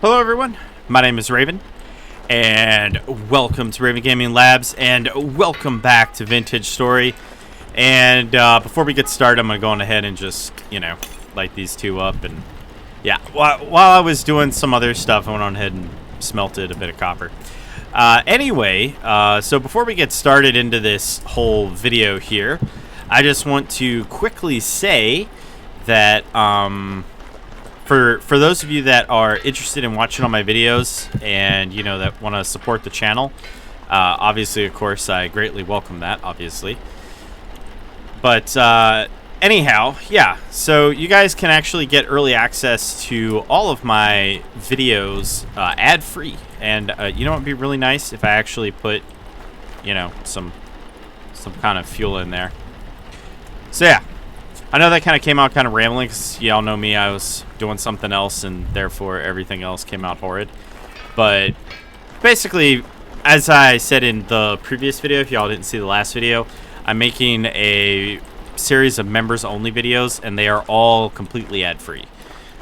Hello everyone, my name is Raven, and welcome to Raven Gaming Labs, and welcome back to VintageStory. And before we get started, I'm going to go on ahead and just, light these two up. And yeah, while I was doing some other stuff, I went on ahead and smelted a bit of copper. Anyway, so before we get started into this whole video here, I just want to quickly say that for those of you that are interested in watching all my videos and that want to support the channel, obviously, of course, I greatly welcome that, obviously. But anyhow, yeah, so you guys can actually get early access to all of my videos ad-free. And you know what would be really nice if I actually put some kind of fuel in there. So yeah, I know that kind of came out kind of rambling because y'all know me, I was doing something else and therefore everything else came out horrid. But basically, as I said in the previous video, if y'all didn't see the last video, I'm making a series of members only videos and they are all completely ad free.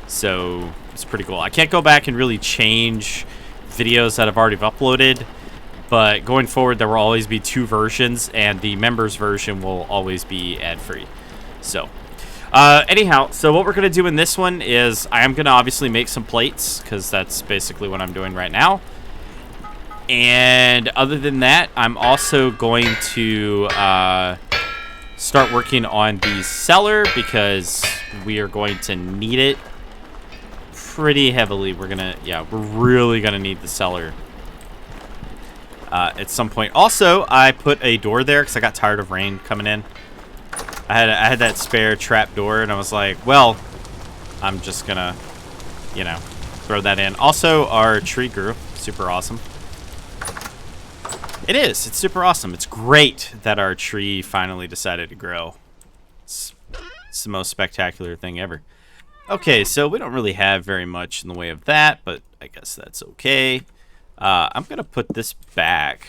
So it's pretty cool. I can't go back and really change videos that I've already uploaded, but going forward there will always be two versions and the members version will always be ad free. So anyhow, so what we're going to do in this one is I am going to obviously make some plates because that's basically what I'm doing right now. And other than that, I'm also going to start working on the cellar because we are going to need it pretty heavily. We're really going to need the cellar at some point. Also, I put a door there because I got tired of rain coming in. I had that spare trap door, and I was like, well, I'm just gonna, throw that in. Also, our tree grew. Super awesome. It is. It's super awesome. It's great that our tree finally decided to grow. It's the most spectacular thing ever. Okay, so we don't really have very much in the way of that, but I guess that's okay. I'm gonna put this back.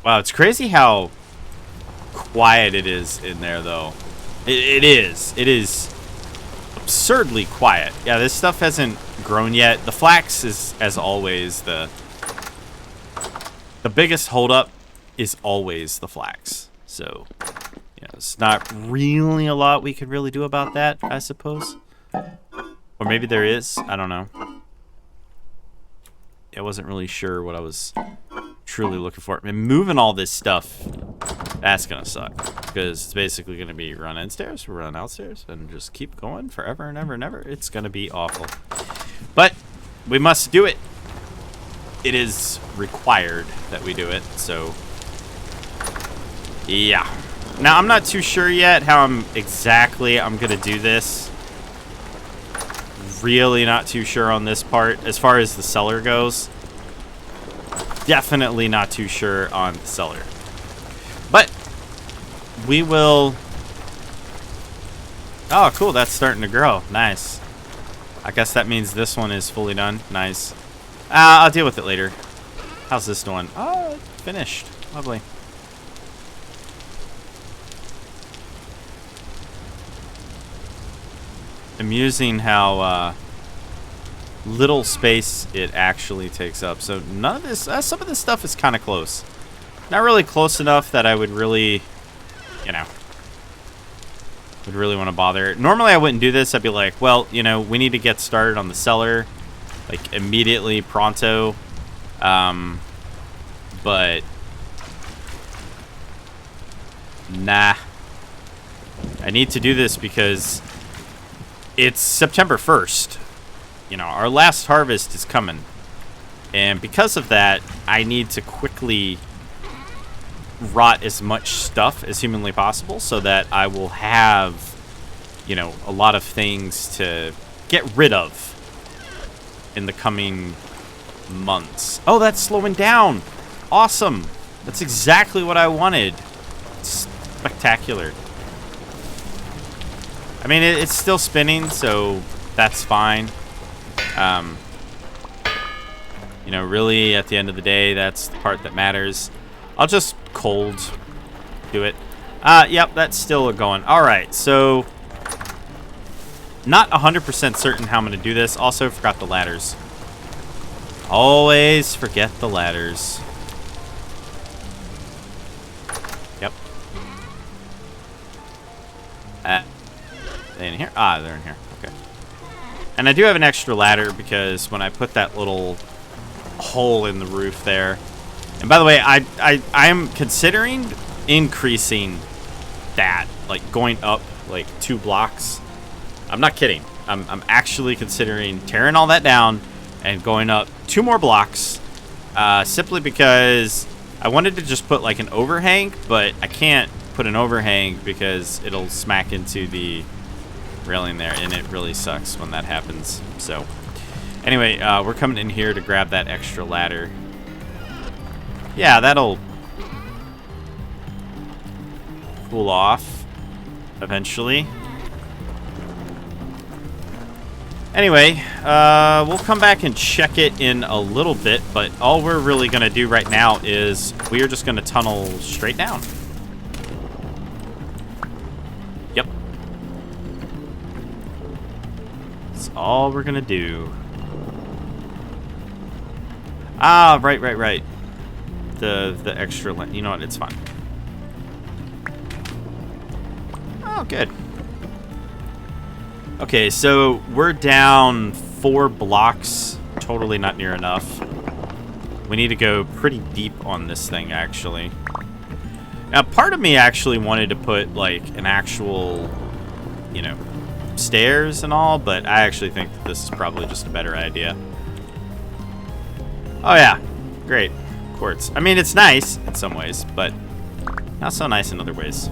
Wow, it's crazy how quiet it is in there, though. It is absurdly quiet. Yeah, this stuff hasn't grown yet. The flax is, as always, the biggest holdup is always the flax. So it's not really a lot we could really do about that, I suppose. Or maybe there is. I don't know. I wasn't really sure what I was truly looking for. I mean, moving all this stuff, that's gonna suck because it's basically gonna be run instairs, run outstairs, and just keep going forever and ever and ever. It's gonna be awful, but we must do it. It is required that we do it. So yeah, now I'm not too sure yet how I'm gonna do this. Really not too sure on this part as far as the cellar goes. Definitely not too sure on the cellar, but we will. Oh, cool, that's starting to grow. Nice. I guess that means this one is fully done. Nice. I'll deal with it later. How's this doing? Oh, it's finished. Lovely. Amusing how little space it actually takes up. So none of this, some of this stuff is kind of close. Not really close enough that I would really, would really want to bother. Normally I wouldn't do this. I'd be like, well, we need to get started on the cellar, like immediately, pronto. But nah, I need to do this because it's September 1st. Our last harvest is coming. And because of that, I need to quickly rot as much stuff as humanly possible so that I will have, a lot of things to get rid of in the coming months. Oh, that's slowing down. Awesome. That's exactly what I wanted. It's spectacular. I mean, it's still spinning, so that's fine. Really, at the end of the day, that's the part that matters. I'll just cold do it. Yep, that's still going. All right, so Not 100% certain how I'm going to do this. Also, forgot the ladders. Always forget the ladders. Yep. They in here? Ah, they're in here. Okay. And I do have an extra ladder because when I put that little hole in the roof there. And by the way, I am considering increasing that, like going up like 2 blocks. I'm not kidding. I'm actually considering tearing all that down and going up 2 more blocks, simply because I wanted to just put like an overhang, but I can't put an overhang because it'll smack into the railing there, and it really sucks when that happens. So anyway, we're coming in here to grab that extra ladder. Yeah, that'll cool off eventually. Anyway, we'll come back and check it in a little bit, but all we're really going to do right now is we are just going to tunnel straight down. Yep. That's all we're going to do. Ah, right. The extra, you know what, it's fine. Oh, good. Okay, so we're down 4 blocks. Totally not near enough. We need to go pretty deep on this thing, actually. Now, part of me actually wanted to put, like, an actual, you know, stairs and all, but I actually think that this is probably just a better idea. Oh, yeah. Great. Quartz. I mean, it's nice in some ways, but not so nice in other ways.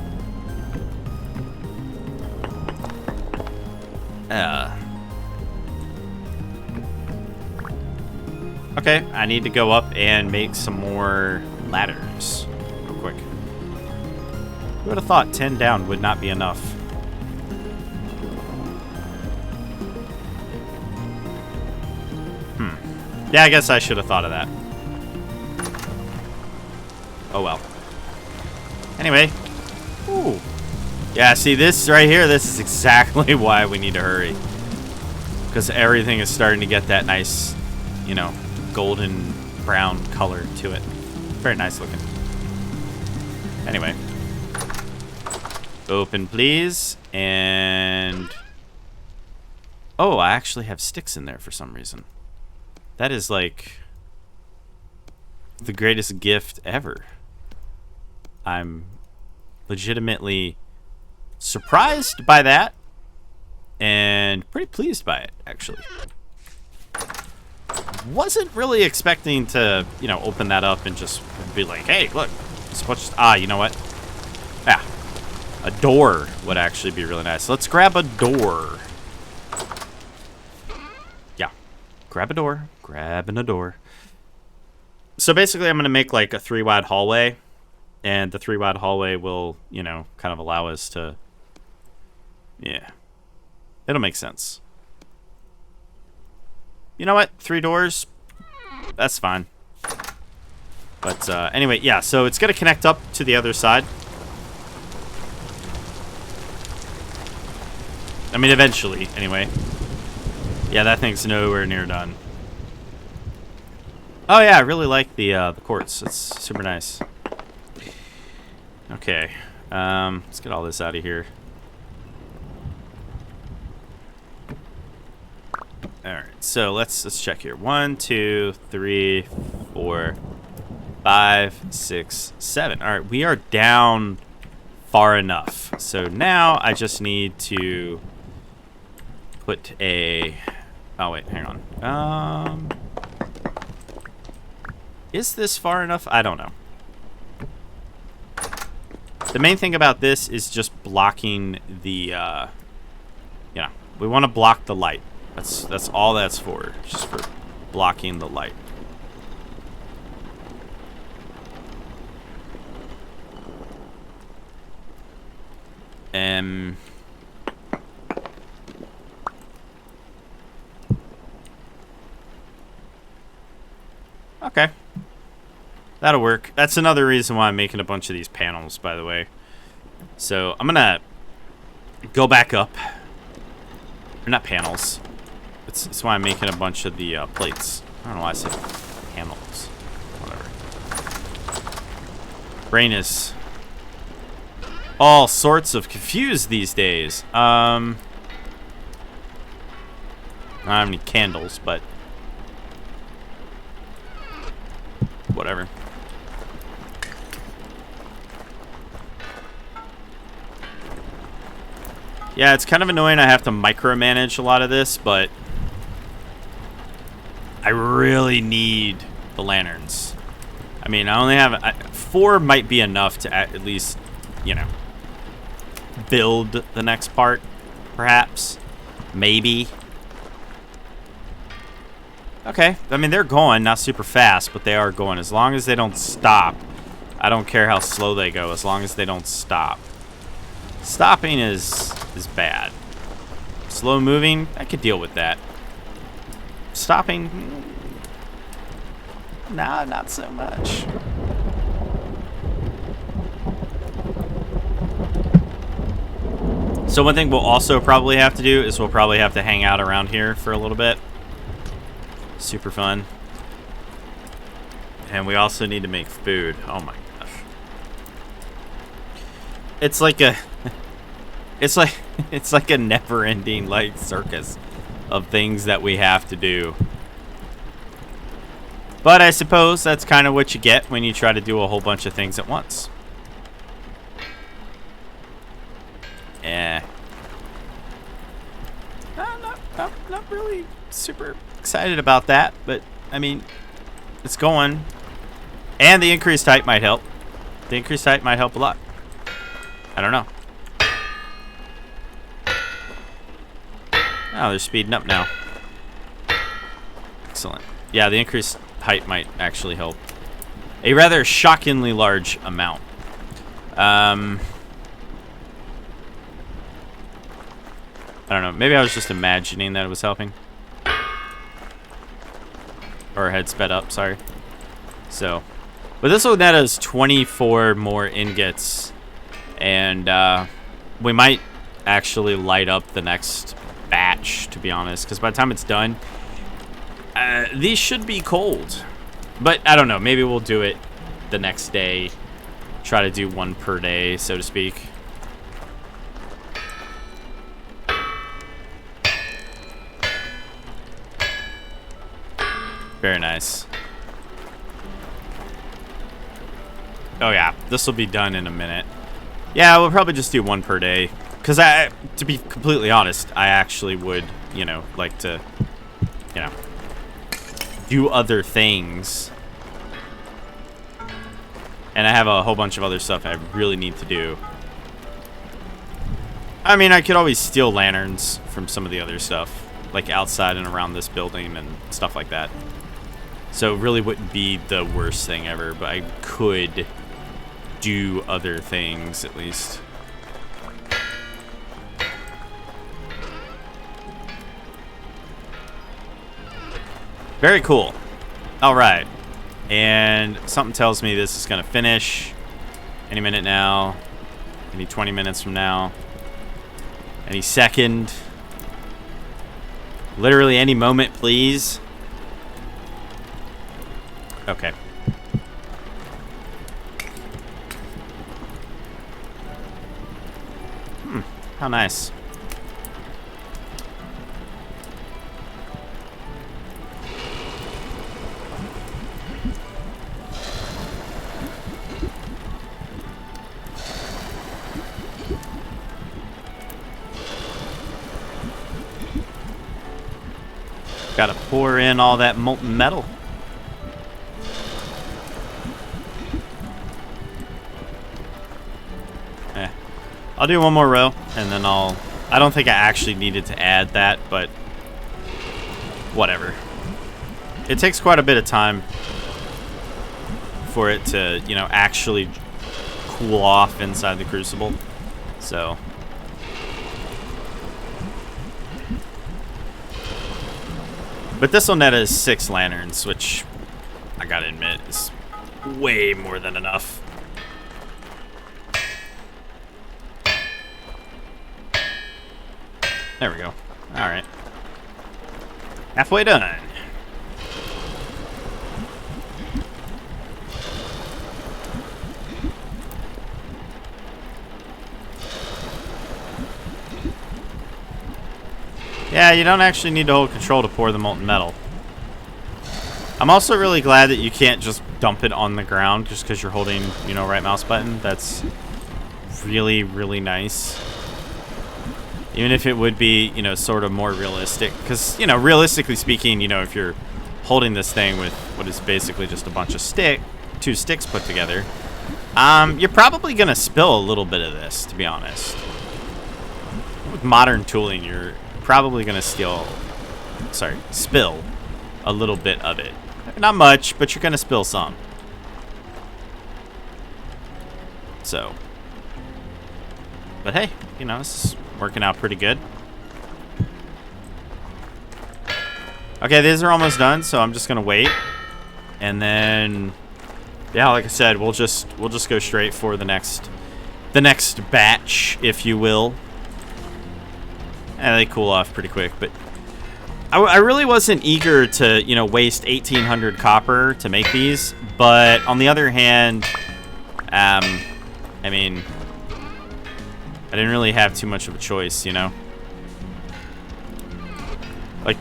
Okay, I need to go up and make some more ladders real quick. Who would have thought 10 down would not be enough? Yeah, I guess I should have thought of that. Oh well. Anyway. Ooh. Yeah, see this right here, this is exactly why we need to hurry. Because everything is starting to get that nice, you know, golden brown color to it. Very nice looking. Anyway. Open, please. And... oh, I actually have sticks in there for some reason. That is like the greatest gift ever. I'm legitimately surprised by that and pretty pleased by it, actually. Wasn't really expecting to, you know, open that up and just be like, hey, look, you know what? Yeah, a door would actually be really nice. Let's grab a door. Yeah, grab a door. Grabbing a door. So basically, I'm going to make like a 3-wide hallway. And the 3-wide hallway will, you know, kind of allow us to... yeah. It'll make sense. You know what? 3 doors? That's fine. But anyway, yeah. So it's going to connect up to the other side. I mean, eventually, anyway. Yeah, that thing's nowhere near done. Oh, yeah. I really like the quartz. It's super nice. Okay, let's get all this out of here. All right, so let's check here. 1, 2, 3, 4, 5, 6, 7. All right, we are down far enough. So now I just need to put a... oh wait, hang on. Is this far enough? I don't know. The main thing about this is just blocking the, you know, we want to block the light. That's all that's for, just for blocking the light. Okay. That'll work. That's another reason why I'm making a bunch of these panels, by the way. So I'm going to go back up Or not panels. It's why I'm making a bunch of the plates. I don't know why I said panels. Whatever. Brain is all sorts of confused these days. I don't have any candles, but whatever. Yeah, it's kind of annoying I have to micromanage a lot of this, but I really need the lanterns. I mean, I only have 4 might be enough to at least, you know, build the next part, perhaps. Maybe. Okay, I mean, they're going, not super fast, but they are going. As long as they don't stop. I don't care how slow they go, as long as they don't stop. Stopping is bad. Slow moving, I could deal with that. Stopping, nah, not so much. So one thing we'll also probably have to do is we'll probably have to hang out around here for a little bit. Super fun. And we also need to make food. Oh my gosh. It's like a it's like a never-ending like circus of things that we have to do. But I suppose that's kind of what you get when you try to do a whole bunch of things at once. Not really super excited about that, but I mean, it's going. And the increased height might help. The increased height might help a lot. I don't know. Oh, they're speeding up now. Excellent. Yeah, the increased height might actually help. A rather shockingly large amount. I don't know. Maybe I was just imagining that it was helping. Or had sped up, sorry. So, but this will net us 24 more ingots. And we might actually light up the next batch, to be honest. Because by the time it's done, these should be cold. But I don't know. Maybe we'll do it the next day. Try to do 1 per day, so to speak. Very nice. Oh yeah, this will be done in a minute. Yeah, we'll probably just do 1 per day. Because to be completely honest, I actually would, you know, like to, you know, do other things. And I have a whole bunch of other stuff I really need to do. I mean, I could always steal lanterns from some of the other stuff. Like outside and around this building and stuff like that. So it really wouldn't be the worst thing ever, but I could do other things at least. Very cool. All right. And something tells me this is going to finish any minute now. Any 20 minutes from now. Any second. Literally any moment, please. Okay. How nice. Gotta pour in all that molten metal. I'll do 1 more row, and then I don't think I actually needed to add that, but whatever. It takes quite a bit of time for it to, you know, actually cool off inside the crucible. So but this will net us 6 lanterns, which I gotta admit is way more than enough. There we go. Alright. Halfway done. Yeah, you don't actually need to hold control to pour the molten metal. I'm also really glad that you can't just dump it on the ground just because you're holding, you know, right mouse button. That's really, really nice. Even if it would be, you know, sort of more realistic. Because, you know, realistically speaking, you know, if you're holding this thing with what is basically just a bunch of two sticks put together, you're probably going to spill a little bit of this, to be honest. With modern tooling, you're probably going to spill a little bit of it. Not much, but you're going to spill some. So. But hey, you know, this is working out pretty good. Okay, these are almost done, so I'm just going to wait. And then, yeah, like I said, we'll just go straight for the next batch, if you will. And they cool off pretty quick, but I really wasn't eager to, you know, waste 1,800 copper to make these. But on the other hand, I mean, I didn't really have too much of a choice, you know? Like,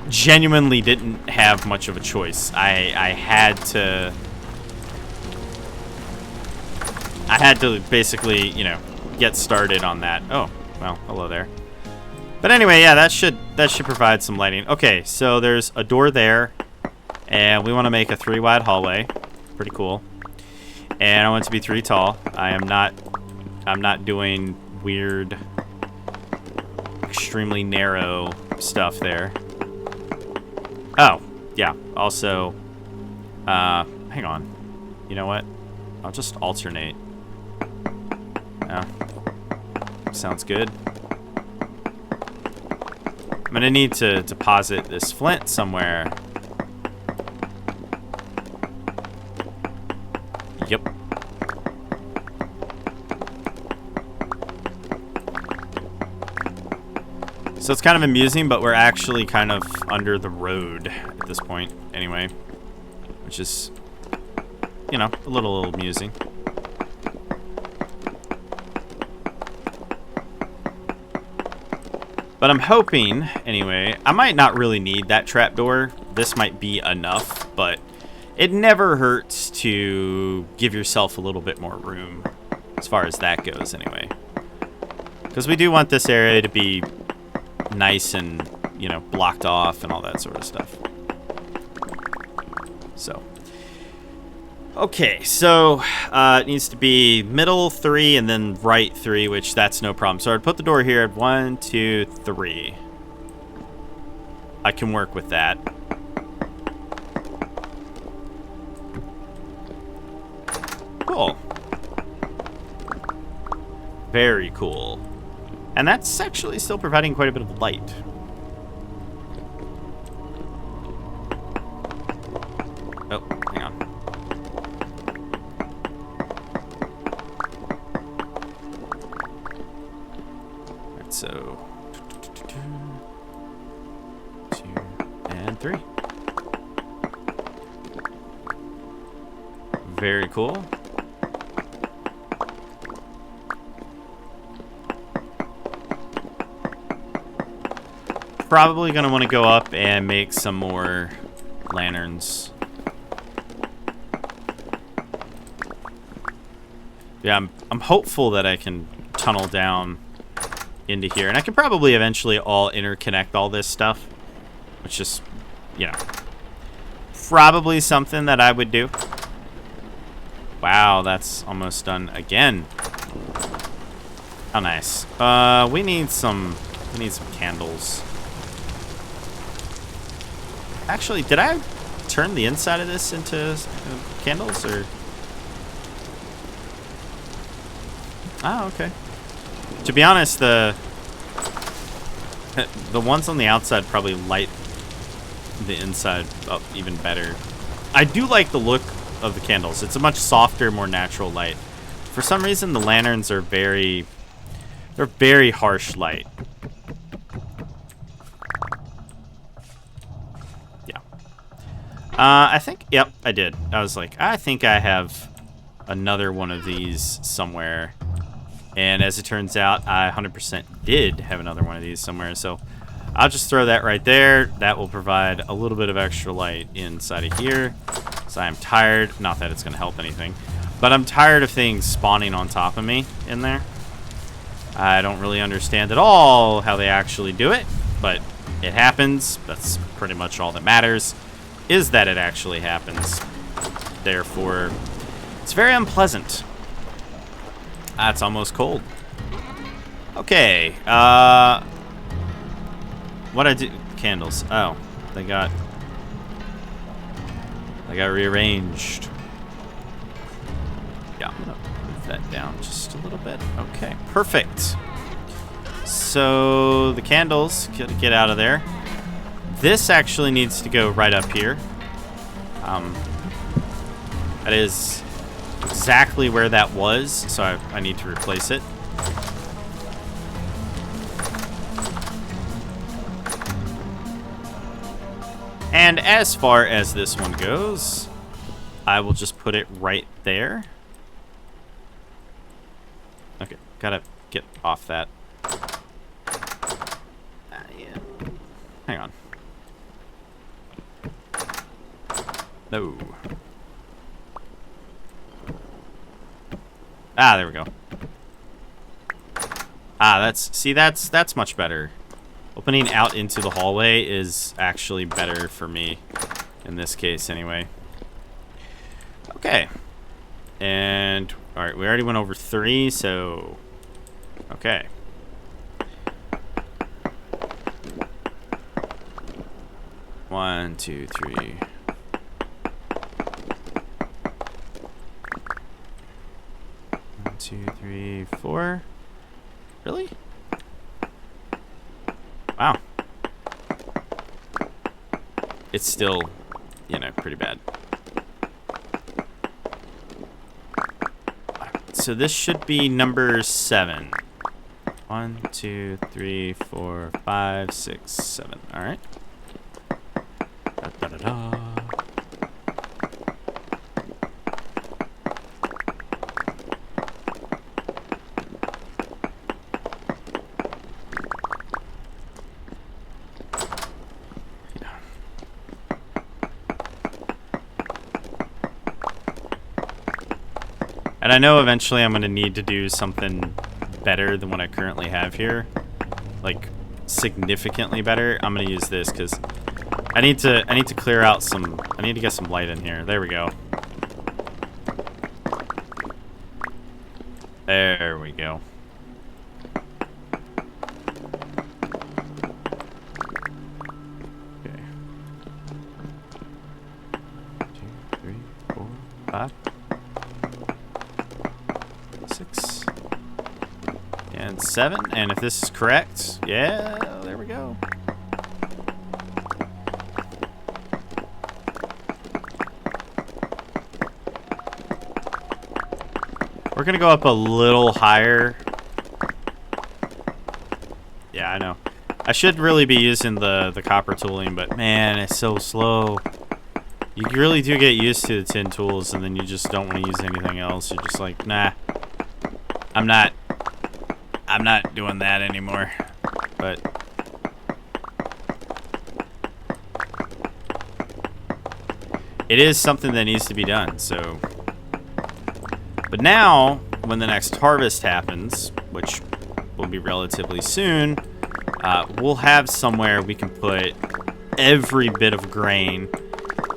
genuinely didn't have much of a choice. I had to basically, you know, get started on that. Oh, well, hello there. But anyway, yeah, that should provide some lighting. Okay, so there's a door there, and we want to make a 3-wide hallway. Pretty cool. And I want it to be 3 tall. I'm not doing weird, extremely narrow stuff there. Oh, yeah. Also, hang on. You know what? I'll just alternate. Yeah. Sounds good. I'm gonna need to deposit this flint somewhere. Yep. So it's kind of amusing, but we're actually kind of under the road at this point anyway. Which is, you know, a little amusing. But I'm hoping, anyway, I might not really need that trapdoor. This might be enough, but it never hurts to give yourself a little bit more room as far as that goes, anyway. Because we do want this area to be nice and, you know, blocked off and all that sort of stuff. So. Okay, so it needs to be middle 3 and then right 3, which that's no problem. So I'd put the door here at 1, 2, 3. I can work with that. Cool. Very cool. And that's actually still providing quite a bit of light. Oh, hang on. So, 2 and 3. Very cool. Probably going to want to go up and make some more lanterns. Yeah, I'm hopeful that I can tunnel down into here, and I can probably eventually all interconnect all this stuff, which is, you know, probably something that I would do. Wow, that's almost done again. How nice. We need some candles. Actually, did I turn the inside of this into candles, or? Oh, okay. To be honest, the ones on the outside probably light the inside up even better. I do like the look of the candles. It's a much softer, more natural light. For some reason, the lanterns are they're very harsh light. I think, yep, I did. I was like, I think I have another one of these somewhere. And as it turns out, I 100% did have another one of these somewhere. So I'll just throw that right there. That will provide a little bit of extra light inside of here. So I'm tired. Not that it's going to help anything. But I'm tired of things spawning on top of me in there. I don't really understand at all how they actually do it. But it happens. That's pretty much all that matters. Is that it actually happens. Therefore, it's very unpleasant. It's almost cold. Okay. What I do? Candles. Oh, they got rearranged. Yeah, I'm gonna move that down just a little bit. Okay, perfect. So the candles get out of there. This actually needs to go right up here. That is exactly where that was, so I need to replace it. And as far as this one goes, I will just put it right there. Okay, gotta get off that. Yeah. Hang on. No. Ah, there we go. Ah, that's much better. Opening out into the hallway is actually better for me in this case anyway. Okay. And all right, we already went over 3, so okay. One, two, three. 1, 2, 3, 4. Really? Wow. It's still, you know, pretty bad. So this should be number 7. 1, 2, 3, 4, 5, 6, 7. All right. Da, da, da, da. And I know eventually I'm going to need to do something better than what I currently have here. Like, significantly better. I'm going to use this because I need to clear out some... I need to get some light in here. There we go. There we go. Okay. 2, 3, 4, 5. 6 and 7, and if this is correct, yeah, there we go. We're gonna go up a little higher. Yeah, I know. I should really be using the copper tooling, but man, it's so slow. You really do get used to the tin tools, and then you just don't want to use anything else. You're just like, nah. I'm not doing that anymore. But it is something that needs to be done, so. But now, when the next harvest happens, which will be relatively soon, we'll have somewhere we can put every bit of grain,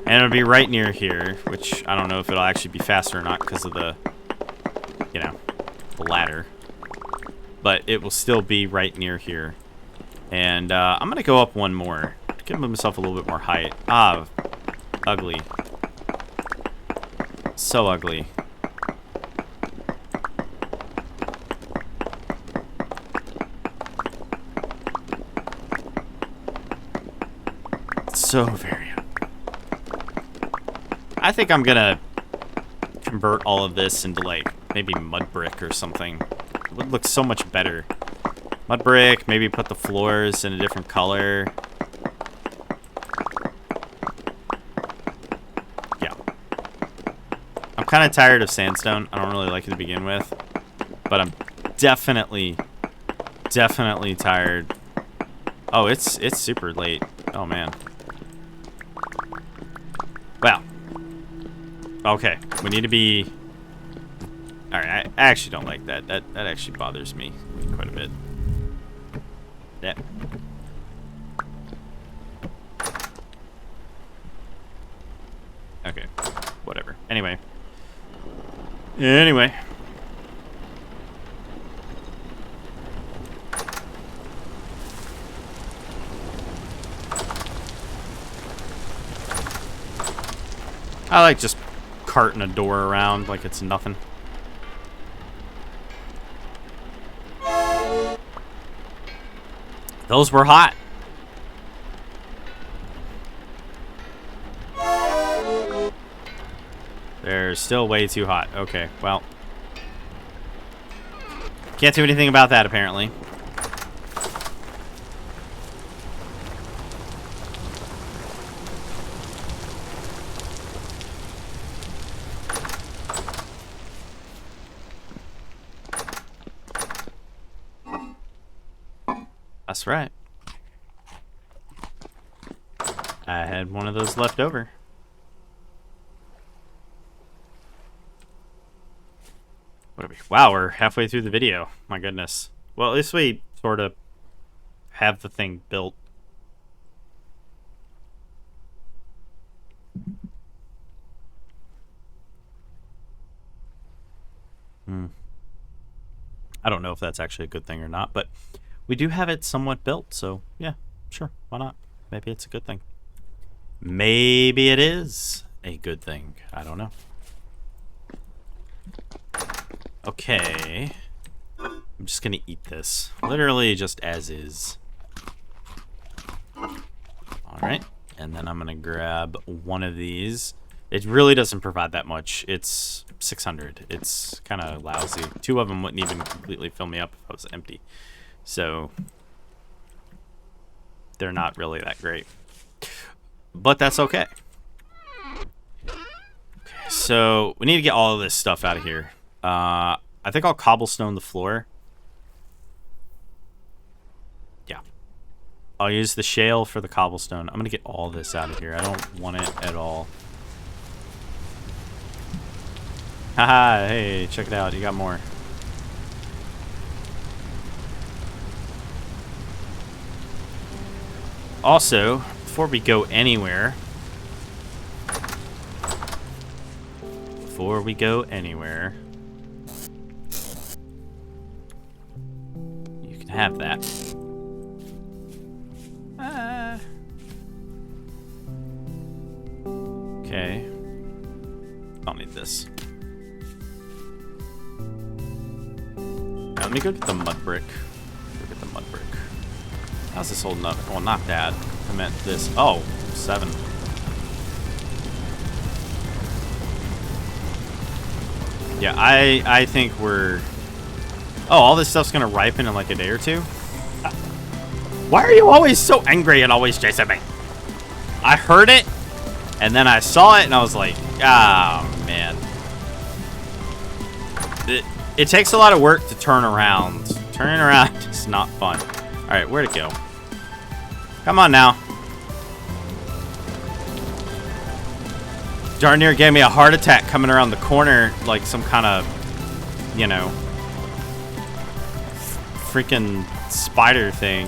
and it'll be right near here, which I don't know if it'll actually be faster or not because of the, you know, the ladder, but it will still be right near here. And I'm gonna go up one more, give myself a little bit more height. Ah, ugly, so ugly. So very ugly. I think I'm gonna convert all of this into like maybe mud brick or something. It would look so much better. Mud brick, maybe put the floors in a different color. I'm kind of tired of sandstone. I don't really like it to begin with. But I'm definitely tired. Oh, it's super late. Oh, man. Well. Okay. We need to be... Alright, I actually don't like that. That actually bothers me quite a bit. Yeah. Okay. Whatever. Anyway. I like just carting a door around like it's nothing. Those were hot. They're still way too hot. Okay, well. Can't do anything about that, apparently. That's right. I had one of those left over. What are we? Wow, we're halfway through the video. My goodness. Well, at least we sort of have the thing built. I don't know if that's actually a good thing or not, but we do have it somewhat built, so yeah, sure, why not? Maybe it's a good thing. Maybe it is a good thing. I don't know. Okay. I'm just gonna eat this. Literally just as is. Alright. And then I'm gonna grab one of these. It really doesn't provide that much. It's 600. It's kind of lousy. Two of them wouldn't even completely fill me up if I was empty. So they're not really that great. But that's okay. Okay, so we need to get all of this stuff out of here. I think I'll cobblestone the floor. Yeah. I'll use the shale for the cobblestone. I'm going to get all this out of here. I don't want it at all. Haha, hey, check it out. You got more. Also, before we go anywhere... You can have that. Okay. I'll need this. Now, let me go get the mud brick. How's this holding up? Well, not that. I meant this. Oh, 7. Yeah, I think we're... Oh, all this stuff's gonna ripen in like a day or two? Why are you always so angry and always chasing me? I heard it, and then I saw it, and I was like, ah, man. It takes a lot of work to turn around. Turning around is not fun. Alright, where'd it go? Come on now. Darn near gave me a heart attack coming around the corner like some kind of, you know, freaking spider thing.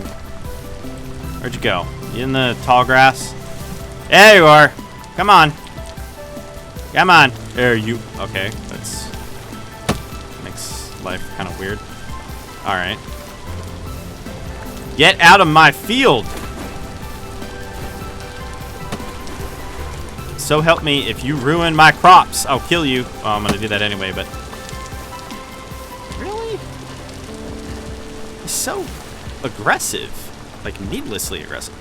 Where'd you go? You in the tall grass? There you are. Come on. Come on. There you. Okay, that's makes life kind of weird. All right. Get out of my field. So help me, if you ruin my crops, I'll kill you. Oh, I'm gonna do that anyway, but... Really? He's so aggressive. Like, needlessly aggressive.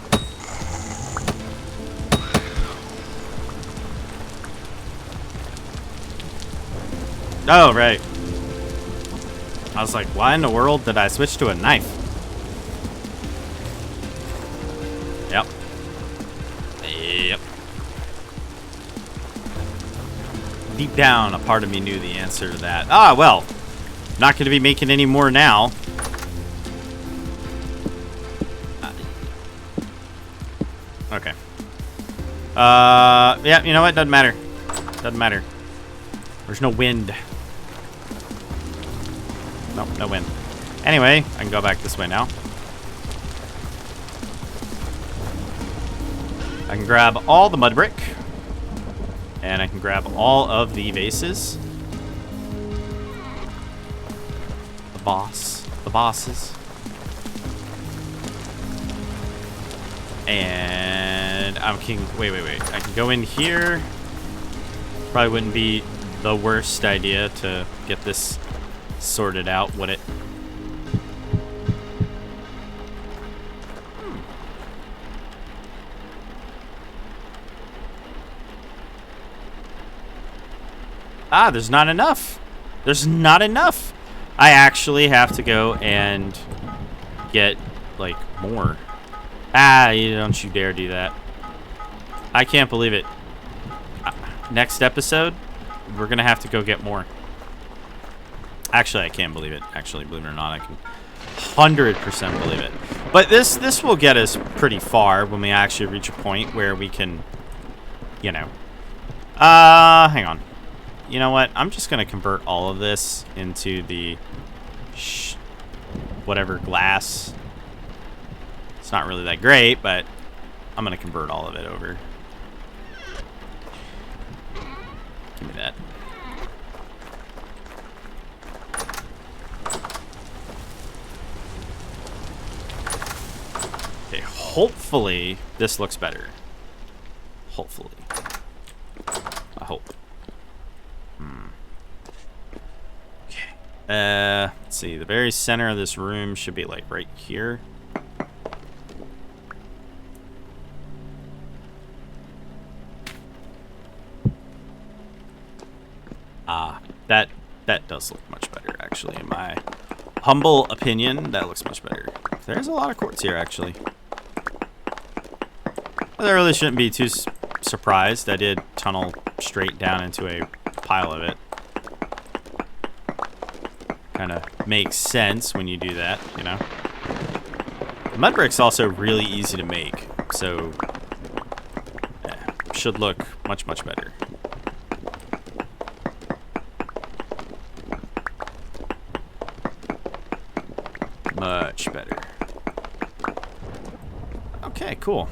Oh, right. I was like, why in the world did I switch to a knife? Yep. Yep. Deep down, a part of me knew the answer to that. Ah, well. Not going to be making any more now. Okay. Yeah, you know what? Doesn't matter. Doesn't matter. There's no wind. Nope, no wind. Anyway, I can go back this way now. I can grab all the mud brick. And I can grab all of the vases. The bosses. And I can, wait. I can go in here. Probably wouldn't be the worst idea to get this sorted out, would it? Ah, there's not enough. There's not enough. I actually have to go and get, like, more. Ah, don't you dare do that. I can't believe it. Next episode, we're going to have to go get more. Actually, I can't believe it. Actually, believe it or not, I can 100% believe it. But this will get us pretty far when we actually reach a point where we can, you know. Hang on. You know what? I'm just going to convert all of this into the whatever glass. It's not really that great, but I'm going to convert all of it over. Give me that. Okay, hopefully this looks better. Hopefully. I hope. Let's see. The very center of this room should be like right here. That does look much better, actually, in my humble opinion. That looks much better. There's a lot of quartz here, actually. Well, I really shouldn't be too surprised. I did tunnel straight down into a pile of it. Kind of makes sense when you do that, you know. The mud brick's also really easy to make, so yeah, should look much better. Much better. Okay, cool.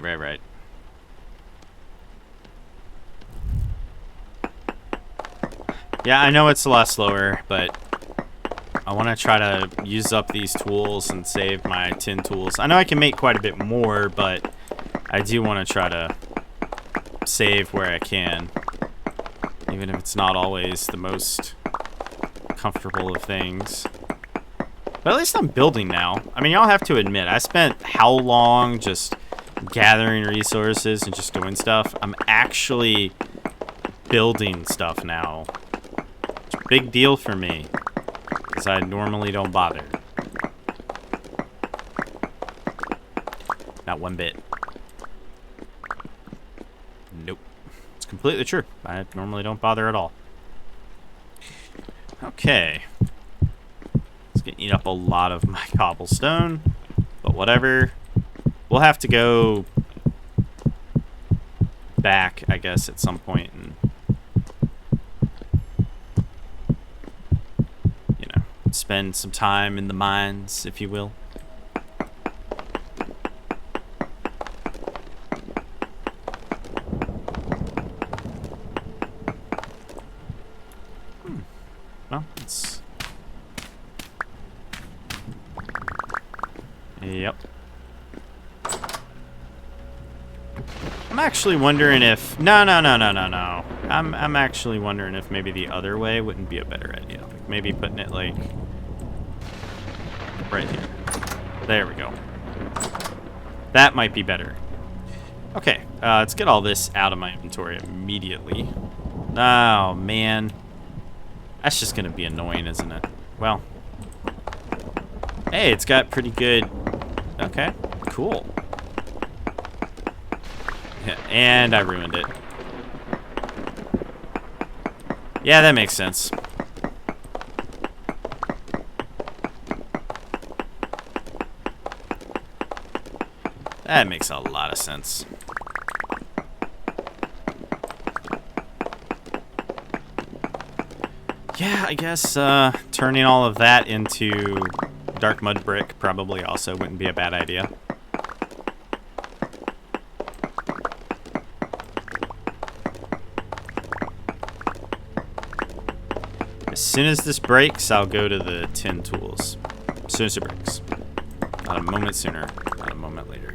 Right. Yeah, I know it's a lot slower, but I want to try to use up these tools and save my tin tools. I know I can make quite a bit more, but I do want to try to save where I can, even if it's not always the most comfortable of things. But at least I'm building now. I mean, y'all have to admit, I spent how long just gathering resources and just doing stuff. I'm actually building stuff now. It's a big deal for me, because I normally don't bother. Not one bit. Nope. It's completely true. I normally don't bother at all. Okay. It's gonna eat up a lot of my cobblestone, but whatever. We'll have to go back, I guess, at some point and, you know, spend some time in the mines, if you will. Well, it's... Yep. I'm actually wondering if... No. I'm actually wondering if maybe the other way wouldn't be a better idea. Like maybe putting it, like... right here. There we go. That might be better. Okay, let's get all this out of my inventory immediately. Oh, man. That's just going to be annoying, isn't it? Well. Hey, it's got pretty good... Okay, cool. Yeah, and I ruined it. Yeah, that makes sense. That makes a lot of sense. Yeah, I guess turning all of that into dark mud brick probably also wouldn't be a bad idea. As soon as this breaks, I'll go to the tin tools. As soon as it breaks. Not a moment sooner, not a moment later.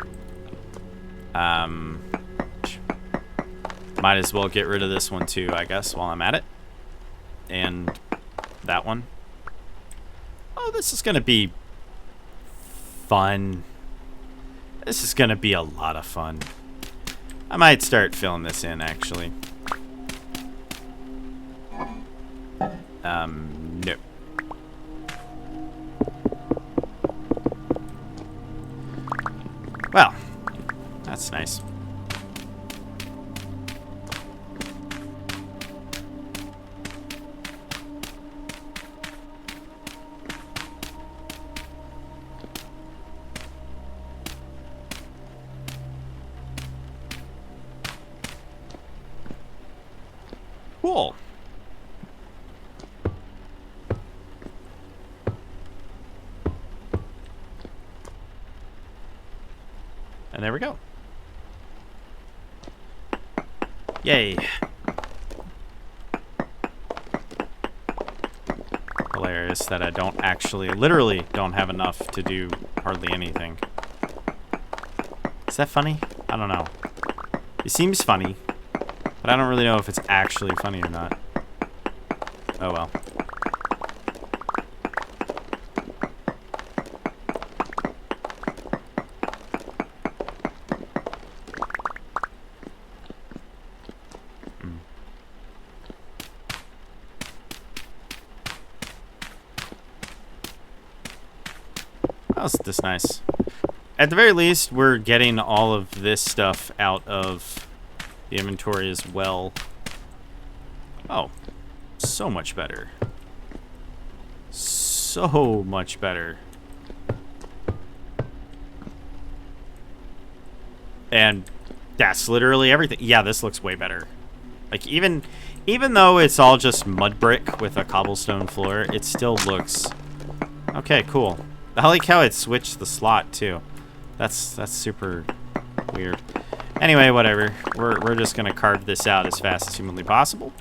Might as well get rid of this one too, I guess, while I'm at it. And that one. Oh, this is gonna be fun. This is gonna be a lot of fun. I might start filling this in, actually. No. Well, that's nice. Cool. And there we go. Yay. Hilarious that I don't actually, literally don't have enough to do hardly anything. Is that funny? I don't know. It seems funny, but I don't really know if it's actually funny or not. Oh well. Isn't this nice? At the very least, we're getting all of this stuff out of the inventory as well. Oh, so much better. So much better. And that's literally everything. Yeah, this looks way better. Like even though it's all just mud brick with a cobblestone floor, it still looks okay. Cool. I like how it switched the slot too. That's super weird. Anyway, whatever. We're just gonna carve this out as fast as humanly possible,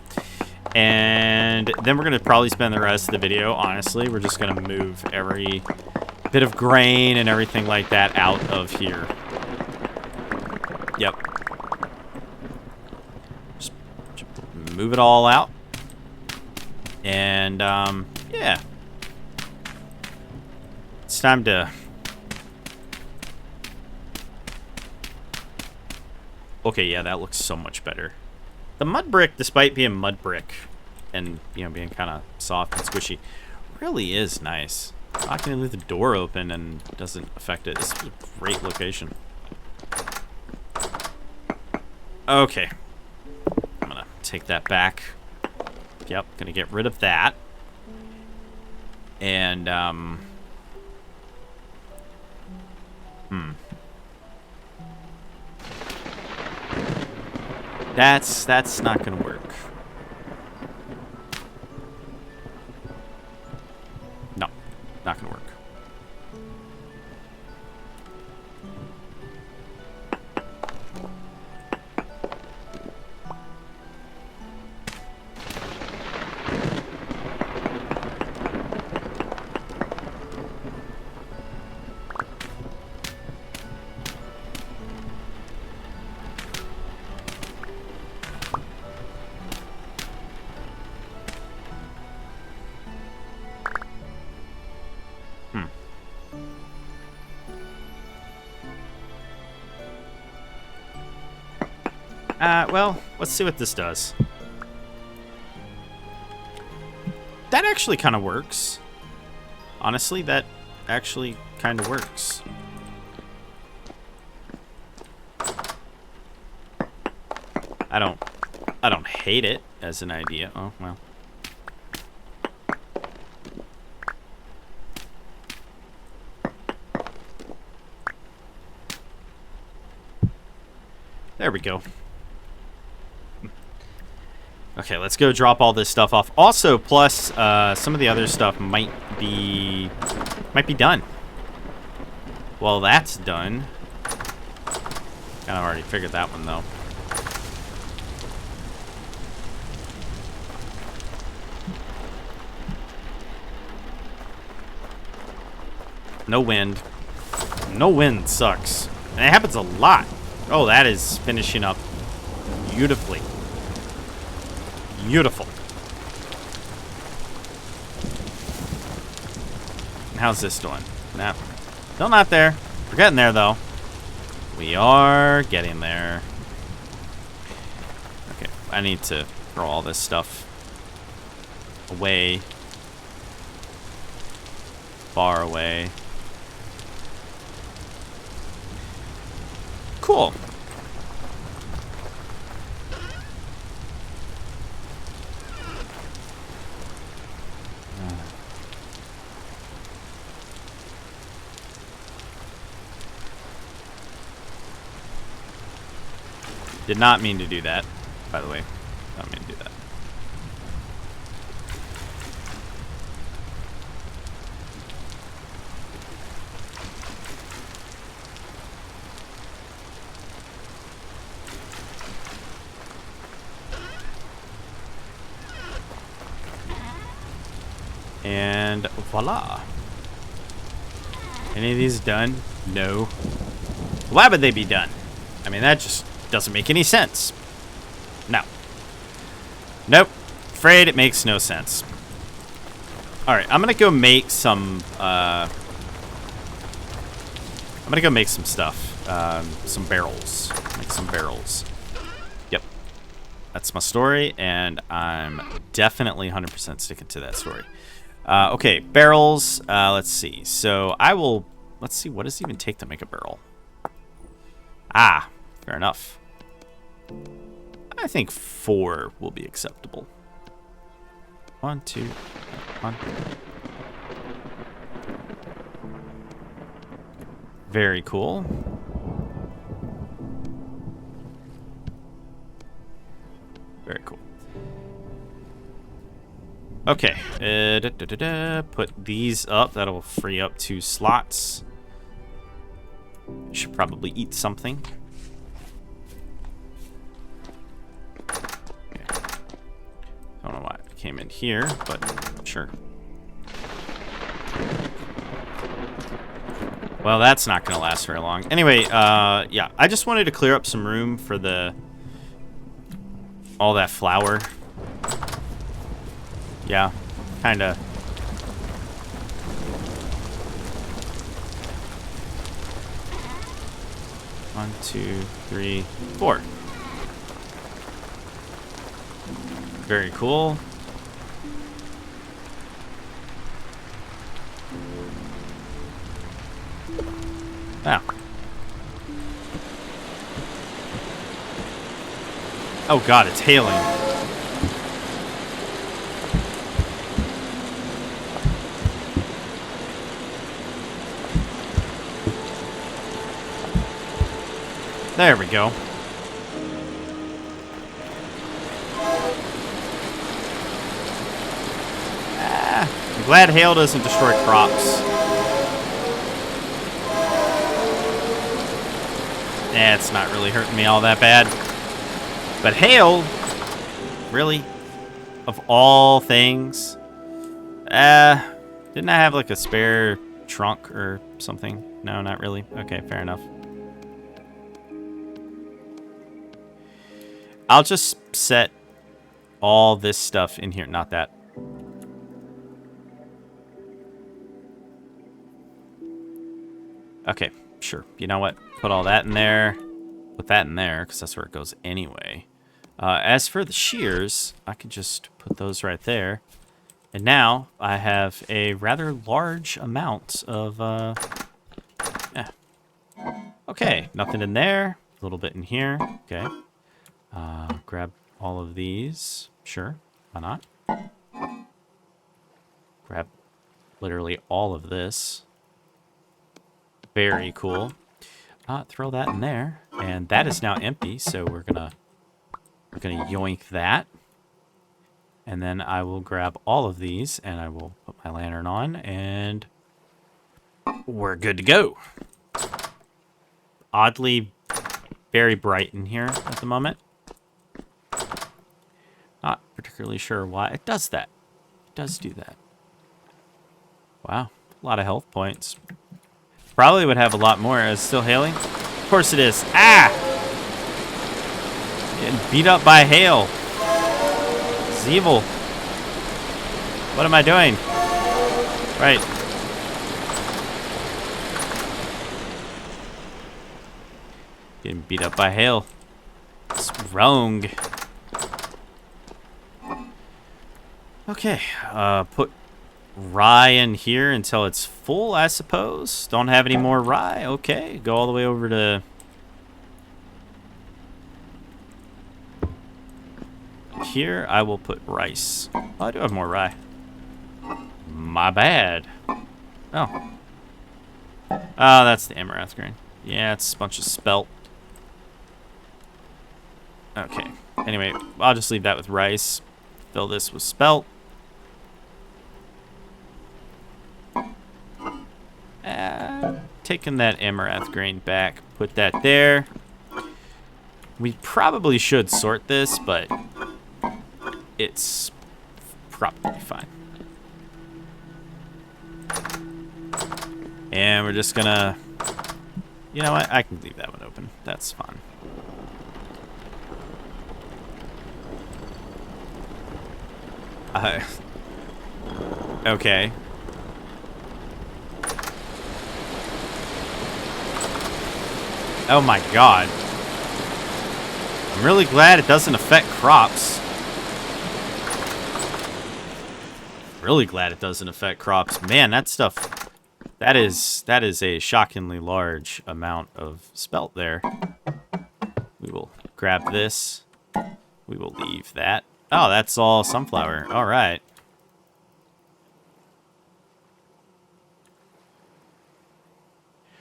and then we're gonna probably spend the rest of the video. Honestly, we're just gonna move every bit of grain and everything like that out of here. Yep. Just move it all out, and yeah. It's time to... Okay, yeah, that looks so much better. The mud brick, despite being mud brick and, you know, being kind of soft and squishy, really is nice. I can leave the door open and doesn't affect it. This is a great location. Okay. I'm gonna take that back. Yep, gonna get rid of that. And, That's not gonna work. No, not gonna work. Well, let's see what this does. That actually kind of works. Honestly, that actually kind of works. I don't hate it as an idea. Oh, well. There we go. Okay, let's go drop all this stuff off. Also, plus, some of the other stuff might be done. Well, that's done. Kind of already figured that one, though. No wind. No wind sucks. And it happens a lot. Oh, that is finishing up beautifully. Beautiful. And how's this doing? Nah. Still not there. We're getting there, though. We are getting there. Okay, I need to throw all this stuff away. Far away. Cool. Did not mean to do that, by the way. Not mean to do that. And voila. Any of these done? No. Why would they be done? I mean, that just doesn't make any sense. No. Nope. Afraid it makes no sense. Alright, I'm gonna go make some, I'm gonna go make some stuff. Some barrels. Make some barrels. Yep. That's my story, and I'm definitely 100% sticking to that story. Okay, barrels. Let's see. So I will... Let's see, what does it even take to make a barrel? Ah, fair enough. I think 4 will be acceptable. 1, 2, 1. Very cool. Very cool. Okay. Put these up. That'll free up 2 slots. Should probably eat something. Okay. Don't know why it came in here, but sure. Well, that's not going to last very long. Anyway, yeah, I just wanted to clear up some room for all that flour. Yeah, kind of. One, 2, 3, 4. Very cool. Wow. Oh god, it's hailing. There we go. I'm glad hail doesn't destroy crops. It's not really hurting me all that bad. But hail, really? Of all things? Didn't I have like a spare trunk or something? No, not really. Okay, fair enough. I'll just set all this stuff in here. Not that. Okay, sure. You know what? Put all that in there. put that in there because that's where it goes anyway. As for the shears, I can just put those right there. And now I have a rather large amount of, yeah. Okay, nothing in there. A little bit in here. Okay. Grab all of these. Sure, why not? Grab literally all of this. Very cool. Throw that in there. And that is now empty, so we're gonna yoink that. And then I will grab all of these, and I will put my lantern on, and we're good to go. Oddly very bright in here at the moment. Not particularly sure why it does that. It does do that. Wow, a lot of health points. Probably would have a lot more. Is it still hailing? Of course it is. Ah! Getting beat up by hail. It's evil. What am I doing? Right. Getting beat up by hail. It's wrong. Okay. Put rye in here until it's full, I suppose. Don't have any more rye. Okay. Go all the way over to... here. I will put rice. Oh, I do have more rye. My bad. Oh. Oh, that's the amaranth grain. Yeah, it's a bunch of spelt. Okay. Anyway, I'll just leave that with rice. Fill this with spelt. Taking that amaranth grain back. Put that there. We probably should sort this, but it's probably fine. And we're just gonna... you know what? I can leave that one open. That's fine. Okay. Oh my god. I'm really glad it doesn't affect crops. Really glad it doesn't affect crops. Man, that stuff... that is a shockingly large amount of spelt there. We will grab this. We will leave that. Oh, that's all sunflower. All right.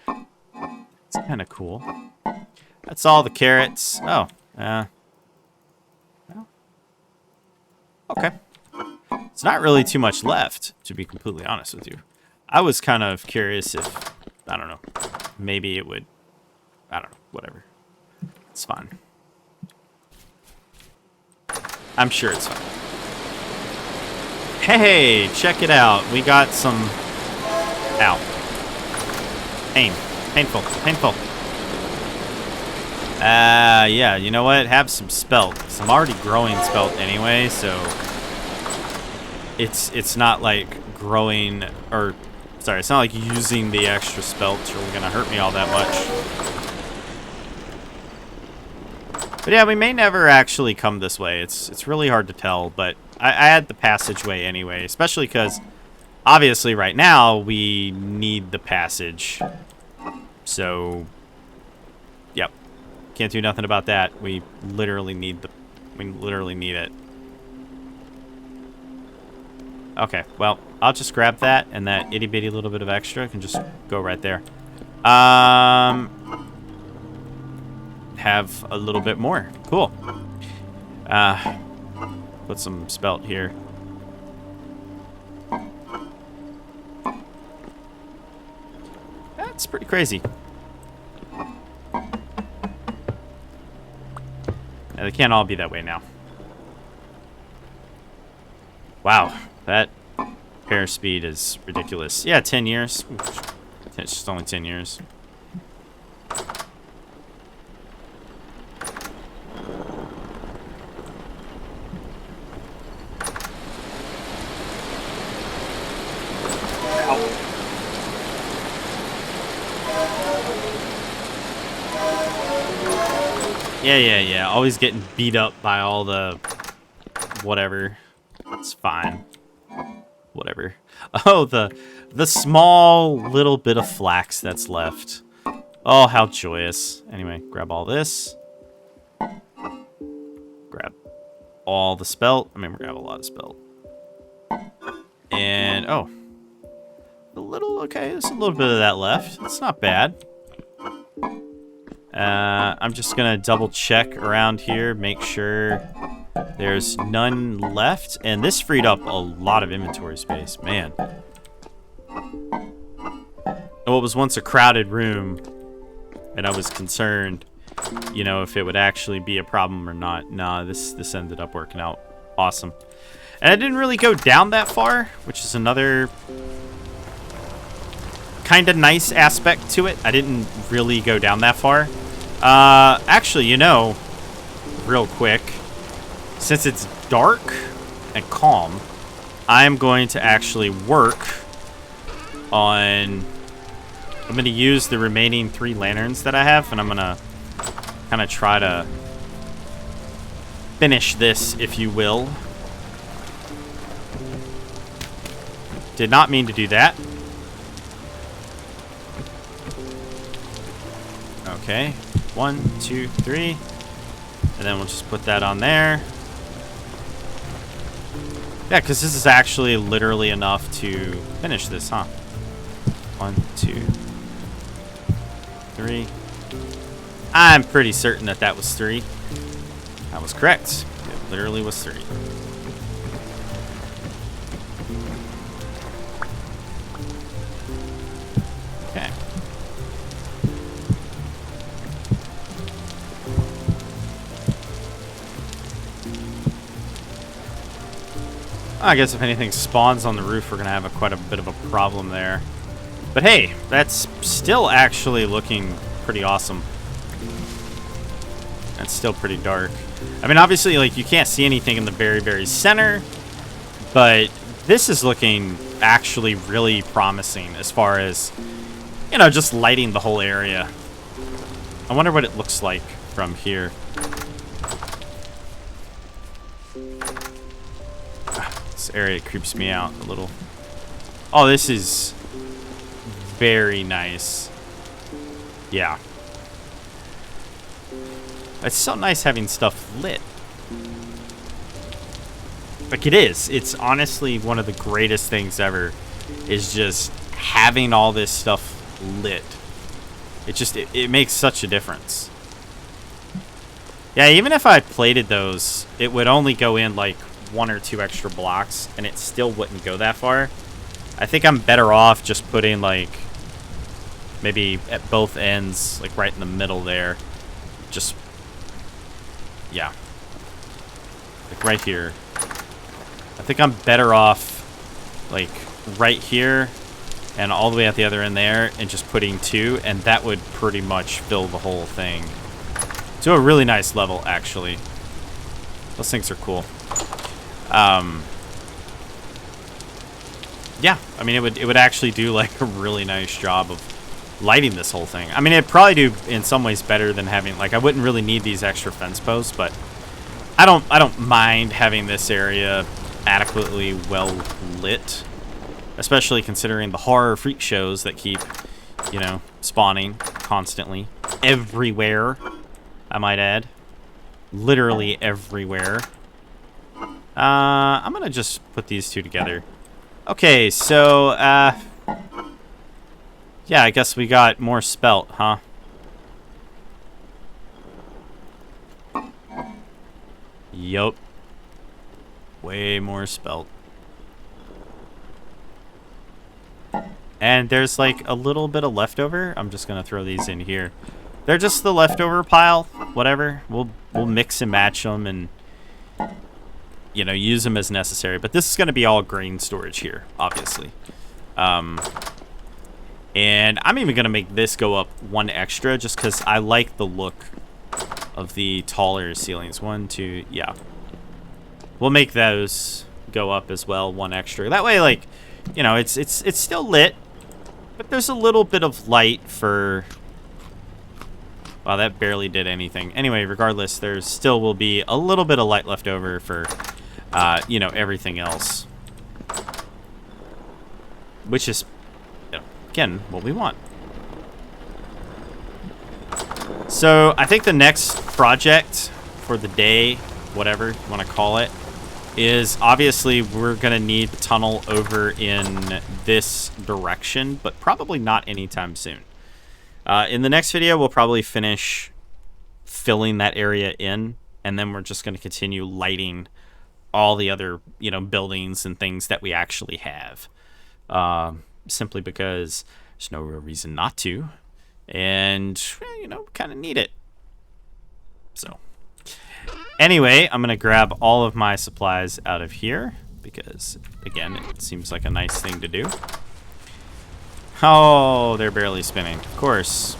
It's kind of cool. That's all the carrots. Oh, well, okay. It's not really too much left, to be completely honest with you. I was kind of curious if, I don't know, maybe it would, I don't know, whatever. It's fine. I'm sure it's fine. Hey, check it out. We got some... ow. Pain. Painful. Painful. Yeah, you know what? Have some spelt. 'Cause I'm already growing spelt anyway, so... It's not like growing, or... sorry, it's not like using the extra spelt's really gonna hurt me all that much. But yeah, we may never actually come this way. It's really hard to tell, but I had the passageway anyway, especially because obviously right now we need the passage. So, yep. Can't do nothing about that. We literally need it. Okay, well, I'll just grab that, and that itty bitty little bit of extra can just go right there. Have a little bit more. Cool. Put some spelt here. That's pretty crazy. Yeah, they can't all be that way now. Wow, that pair speed is ridiculous. Yeah, 10 years. It's just only 10 years. Yeah. Always getting beat up by all the whatever. It's fine. Whatever. Oh, the small little bit of flax that's left. Oh, how joyous. Anyway, grab all this. Grab all the spelt. I mean, we're gonna have a lot of spelt. And, oh. Okay, there's a little bit of that left. It's not bad. I'm just gonna double check around here, make sure there's none left. And this freed up a lot of inventory space, man. What was once a crowded room, and I was concerned, you know, if it would actually be a problem or not. Nah, this ended up working out awesome. And I didn't really go down that far, which is another kind of nice aspect to it. I didn't really go down that far. Actually, you know, real quick, since it's dark and calm, I'm going to actually work on... I'm going to use the remaining 3 lanterns that I have, and I'm going to kind of try to finish this, if you will. Did not mean to do that. Okay. 1, 2, 3. And then we'll just put that on there. Yeah, because this is actually literally enough to finish this, huh? 1, 2, 3. I'm pretty certain that that was 3. That was correct. It literally was 3. Okay. I guess if anything spawns on the roof, we're going to have quite a bit of a problem there. But hey, that's still actually looking pretty awesome. It's still pretty dark. I mean, obviously, like, you can't see anything in the very, very center, but this is looking actually really promising as far as, you know, just lighting the whole area. I wonder what it looks like from here. This area creeps me out a little. Oh, this is very nice. Yeah. It's so nice having stuff lit. Like, it is. It's honestly one of the greatest things ever, is just having all this stuff lit. It makes such a difference. Yeah, even if I plated those, it would only go in like 1 or 2 extra blocks, and it still wouldn't go that far. I think I'm better off just putting, like, maybe at both ends, like right in the middle there. Just, yeah. Like right here. I think I'm better off, like, right here and all the way at the other end there, and just putting 2, and that would pretty much fill the whole thing. To a really nice level, actually. Those things are cool. Yeah, I mean, it would actually do, like, a really nice job of lighting this whole thing. I mean, it'd probably do in some ways better than having, like, I wouldn't really need these extra fence posts, but I don't mind having this area adequately well lit, especially considering the horror freak shows that keep, you know, spawning constantly everywhere, I might add. Literally everywhere. I'm gonna just put these 2 together. Okay, so yeah, I guess we got more spelt, huh? Yup. Way more spelt. And there's like a little bit of leftover. I'm just gonna throw these in here. They're just the leftover pile. Whatever. We'll mix and match them and, you know, use them as necessary. But this is gonna be all grain storage here, obviously. And I'm even gonna make this go up 1 extra just because I like the look of the taller ceilings. 1, 2, yeah. We'll make those go up as well 1 extra. That way, like, you know, it's still lit, but there's a little bit of light for, Wow, that barely did anything. Anyway, regardless, there still will be a little bit of light left over for, you know, everything else. Which is, you know, again, what we want. So, I think the next project for the day, whatever you want to call it, is obviously we're going to need the tunnel over in this direction, but probably not anytime soon. In the next video, we'll probably finish filling that area in, and then we're just going to continue lighting all the other, you know, buildings and things that we actually have. Simply because there's no real reason not to, and, you know, kind of need it. So, anyway, I'm going to grab all of my supplies out of here, because, again, it seems like a nice thing to do. Oh, they're barely spinning. Of course.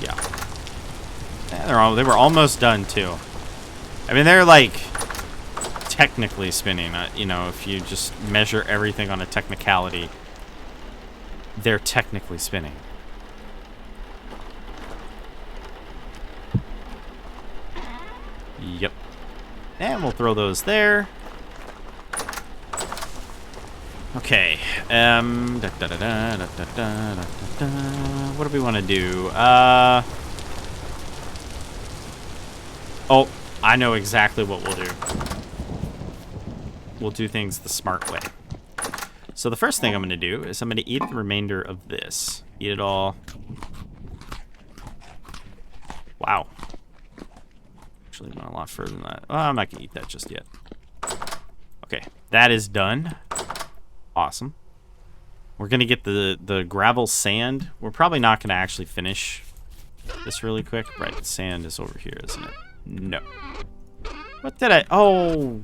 Yeah. Yeah, they were almost done, too. I mean, they're, like, technically spinning. You know, if you just measure everything on a technicality, they're technically spinning. Yep. And we'll throw those there. Okay, what do we want to do? Oh, I know exactly what we'll do. We'll do things the smart way. So the first thing I'm going to do is I'm going to eat the remainder of this. Eat it all. Wow. Actually went a lot further than that. Oh, I'm not going to eat that just yet. Okay, that is done. Awesome. We're going to get the gravel sand. We're probably not going to actually finish this really quick. Right, the sand is over here, isn't it? No. What did I... Oh,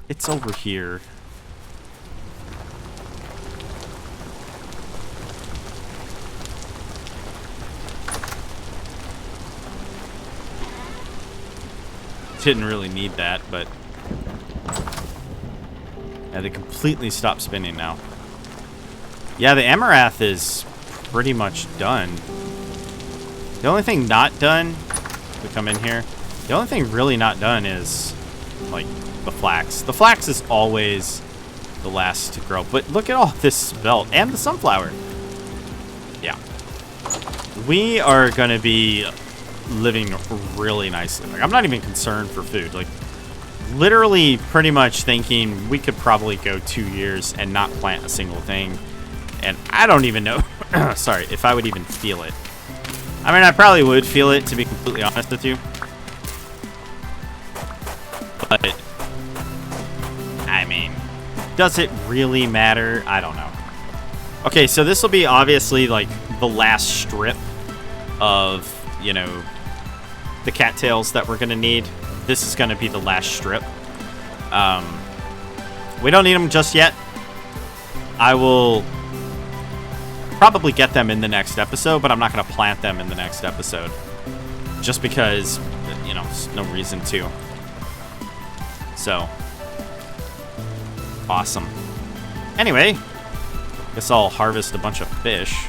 it's over here. Didn't really need that, but... Yeah, they completely stopped spinning now. Yeah, the Amaranth is pretty much done. The only thing not done, if we come in here, the only thing really not done is, like, the flax. The flax is always the last to grow. But look at all this belt and the sunflower. Yeah. We are going to be living really nicely. Like, I'm not even concerned for food. Like, literally pretty much thinking we could probably go 2 years and not plant a single thing. And I don't even know, sorry, if I would even feel it. I mean, I probably would feel it, to be completely honest with you. But, I mean, does it really matter? I don't know. Okay, so this will be obviously, like, the last strip of, you know, the cattails that we're going to need. This is going to be the last strip. We don't need them just yet. I will probably get them in the next episode, but I'm not going to plant them in the next episode. Just because, you know, there's no reason to. So. Awesome. Anyway, guess I'll harvest a bunch of fish.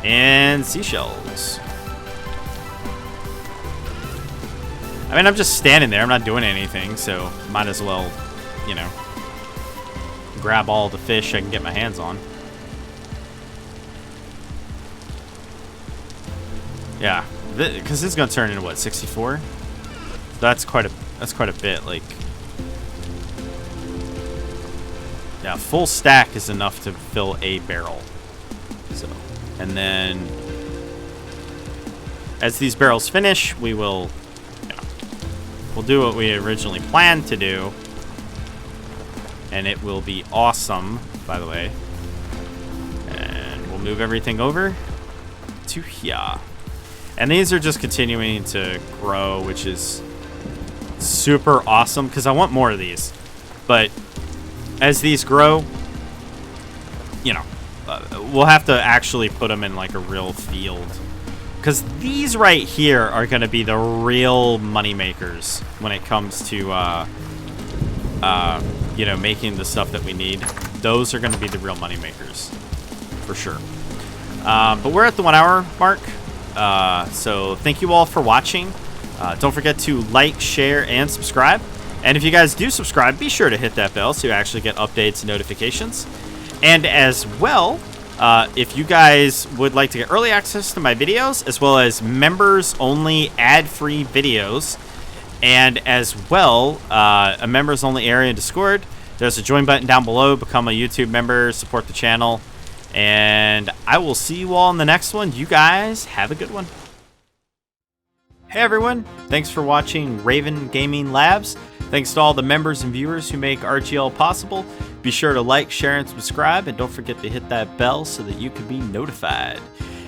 And seashells. I mean, I'm just standing there. I'm not doing anything, so might as well, you know, grab all the fish I can get my hands on. Yeah, because this is gonna turn into what, 64? That's quite a bit. Like, yeah, full stack is enough to fill a barrel. So, and then as these barrels finish, we will. We'll do what we originally planned to do, and it will be awesome, by the way. And we'll move everything over to here. And these are just continuing to grow, which is super awesome, because I want more of these. But as these grow, you know, we'll have to actually put them in, like, a real field. Because these right here are going to be the real money makers when it comes to, you know, making the stuff that we need. Those are going to be the real money makers, for sure. But we're at the 1 hour mark. So thank you all for watching. Don't forget to like, share, and subscribe. And if you guys do subscribe, be sure to hit that bell so you actually get updates and notifications. And as well, if you guys would like to get early access to my videos, as well as members-only ad-free videos, and as well, a members-only area in Discord, there's a join button down below. Become a YouTube member, support the channel, and I will see you all in the next one. You guys have a good one. Hey everyone, thanks for watching Raven Gaming Labs. Thanks to all the members and viewers who make RGL possible. Be sure to like, share, and subscribe, and don't forget to hit that bell so that you can be notified.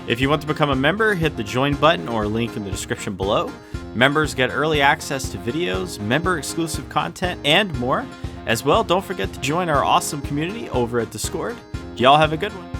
If you want to become a member, hit the join button or link in the description below. Members get early access to videos, member-exclusive content, and more. As well, don't forget to join our awesome community over at Discord. Y'all have a good one.